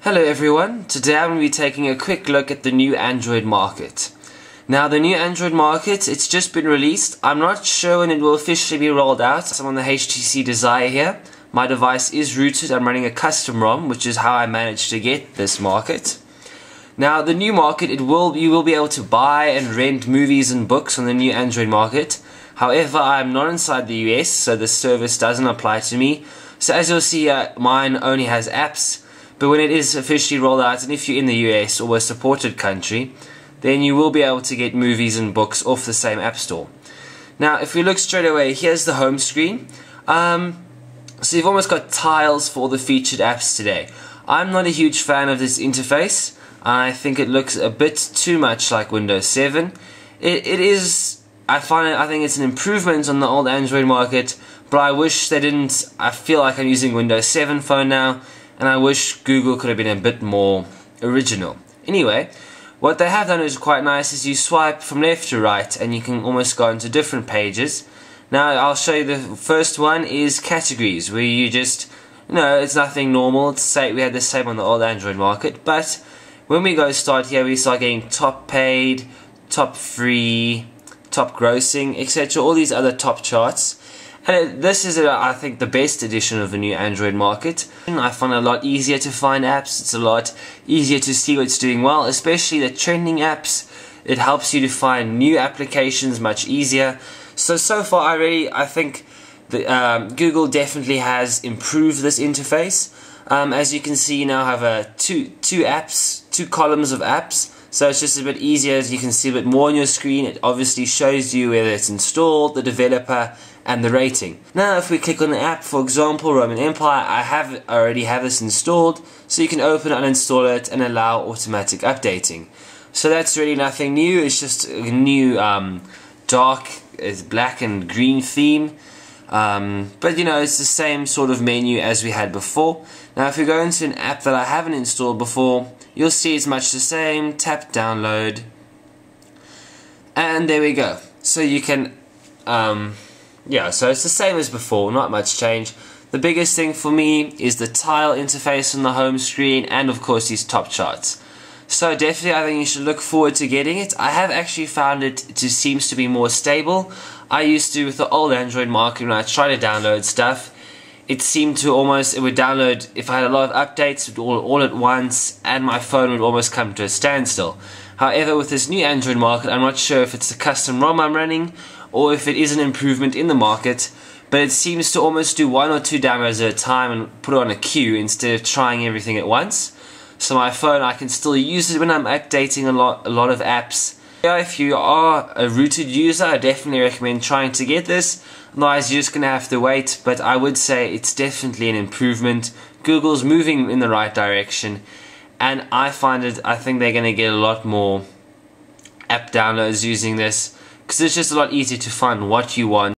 Hello everyone, today I'm going to be taking a quick look at the new Android market. Now the new Android market, it's just been released. I'm not sure when it will officially be rolled out. I'm on the HTC Desire here. My device is rooted, I'm running a custom ROM, which is how I managed to get this market. Now the new market, you will be able to buy and rent movies and books on the new Android market. However, I'm not inside the US, so the service doesn't apply to me. So as you'll see, mine only has apps. But when it is officially rolled out, and if you're in the US or a supported country, then you will be able to get movies and books off the same app store. Now, if we look straight away, here's the home screen. So you've almost got tiles for all the featured apps today. I'm not a huge fan of this interface. I think it looks a bit too much like Windows 7. It is, I think it's an improvement on the old Android market, but I wish they didn't. I feel like I'm using Windows 7 phone now, and I wish Google could have been a bit more original. Anyway, what they have done is quite nice, is you swipe from left to right and you can almost go into different pages. Now I'll show you the first one is categories, where you just, it's nothing normal. We had the same on the old Android market, but when we go start here, we start getting top paid, top free, top grossing, etc. All these other top charts. And this is, I think, the best edition of the new Android market. I find it a lot easier to find apps. It's a lot easier to see what's doing well, especially the trending apps. It helps you to find new applications much easier. So far, I think that Google definitely has improved this interface. As you can see, you now have two columns of apps. So it's just a bit easier. You can see a bit more on your screen. It obviously shows you whether it's installed, the developer, and the rating. Now if we click on the app, for example Roman Empire, I already have this installed, so you can open and uninstall it and allow automatic updating. So that's really nothing new. It's just a new dark, black and green theme. But it's the same sort of menu as we had before. Now if we go into an app that I haven't installed before, you'll see it's much the same. Tap download, and there we go. So you can so it's the same as before, not much change. The biggest thing for me is the tile interface on the home screen, and of course these top charts. So definitely I think you should look forward to getting it. I have actually found it seems to be more stable. I used to, with the old Android market, when I tried to download stuff, it seemed to it would download, if I had a lot of updates, all at once, and my phone would almost come to a standstill. However, with this new Android market, I'm not sure if it's the custom ROM I'm running, or if it is an improvement in the market, but it seems to almost do 1 or 2 downloads at a time and put it on a queue instead of trying everything at once. So my phone, I can still use it when I'm updating a lot of apps. If you are a rooted user, I definitely recommend trying to get this. Otherwise you're just going to have to wait, but I would say it's definitely an improvement. Google's moving in the right direction, and I think they're going to get a lot more app downloads using this, because it's just a lot easier to find what you want.